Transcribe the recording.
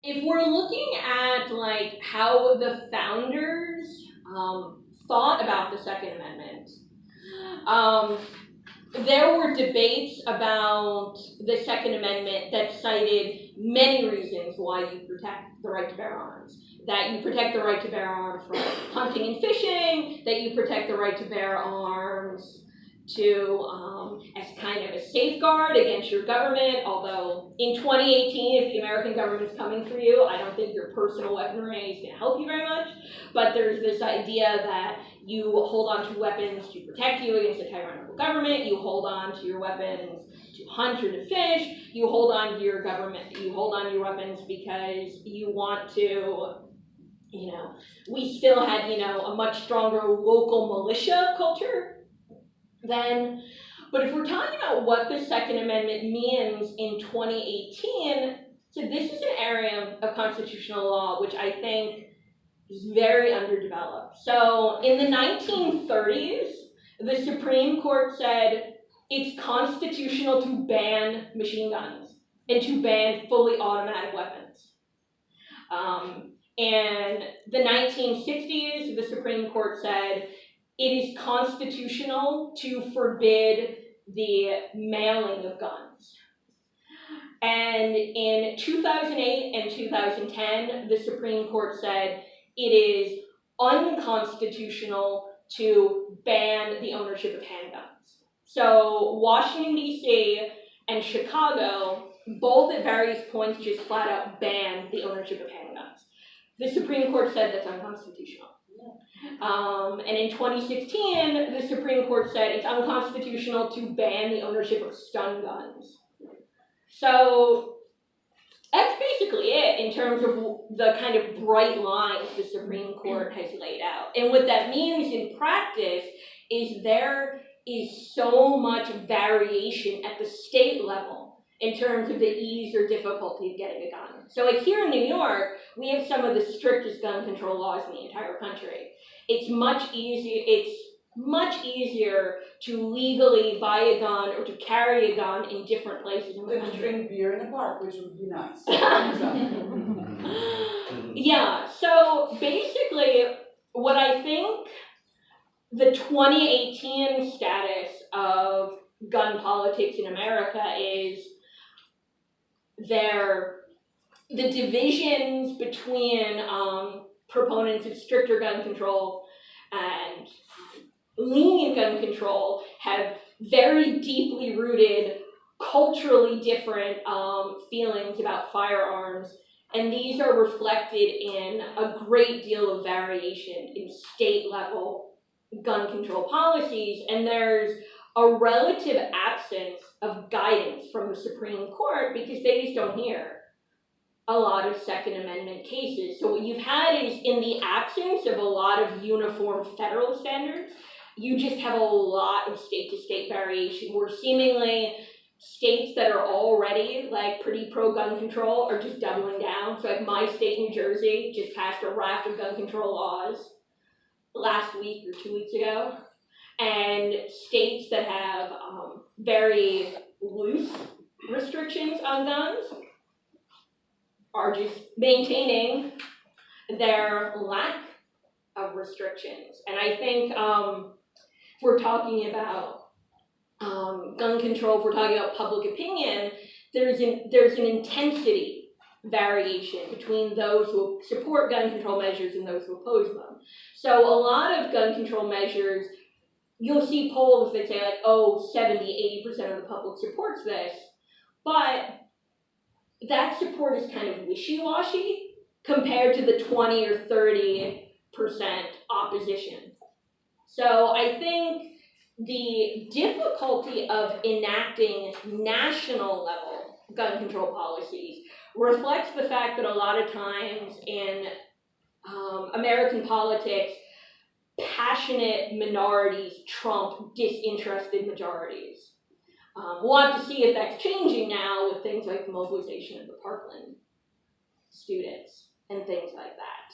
if we're looking at like how the founders thought about the Second Amendment, there were debates about the Second Amendment that cited many reasons why you protect the right to bear arms. That you protect the right to bear arms from hunting and fishing, that you protect the right to bear arms as kind of a safeguard against your government, although in 2018, if the American government's coming for you, I don't think your personal weaponry is going to help you very much, but there's this idea that you weapons to protect you against a tyrannical government, you hold on to your weapons to hunt or to fish, you hold on to your weapons because you want to, we still had, a much stronger local militia culture then. But if we're talking about what the Second Amendment means in 2018, so this is an area of constitutional law which I think is very underdeveloped. So in the 1930s, the Supreme Court said it's constitutional to ban machine guns and to ban fully automatic weapons. In the 1960s, the Supreme Court said it is constitutional to forbid the mailing of guns. And in 2008 and 2010, the Supreme Court said it is unconstitutional to ban the ownership of handguns. So Washington, D.C. and Chicago, both at various points just flat out banned the ownership of handguns. The Supreme Court said that's unconstitutional. And in 2016, the Supreme Court said it's unconstitutional to ban the ownership of stun guns. So that's basically it in terms of the kind of bright lines the Supreme Court has laid out. And what that means in practice is there is so much variation at the state level in terms of the ease or difficulty of getting a gun. So like here in New York, we have some of the strictest gun control laws in the entire country. It's much easier to legally buy a gun or to carry a gun in different places in the country. To drink beer in the park, which would be nice. Yeah, so basically what I think the 2018 status of gun politics in America is the divisions between proponents of stricter gun control and lenient gun control have very deeply rooted, culturally different feelings about firearms, and these are reflected in a great deal of variation in state-level gun control policies, and there's a relative absence of guidance from the Supreme Court because they just don't hear a lot of Second Amendment cases. So what you've had is, in the absence of a lot of uniform federal standards, you just have a lot of state-to-state variation where seemingly states that are already like pretty pro-gun control are just doubling down. So like my state, New Jersey, just passed a raft of gun control laws last week or 2 weeks ago. And states that have very loose restrictions on guns are just maintaining their lack of restrictions. And I think if we're talking about gun control, if we're talking about public opinion, there's an intensity variation between those who support gun control measures and those who oppose them. So a lot of gun control measures, you'll see polls that say like, 70-80% of the public supports this, but that support is kind of wishy-washy compared to the 20 or 30% opposition. So I think the difficulty of enacting national level gun control policies reflects the fact that a lot of times in American politics, passionate minorities trump disinterested majorities. We'll have to see if that's changing now with things like the mobilization of the Parkland students and things like that.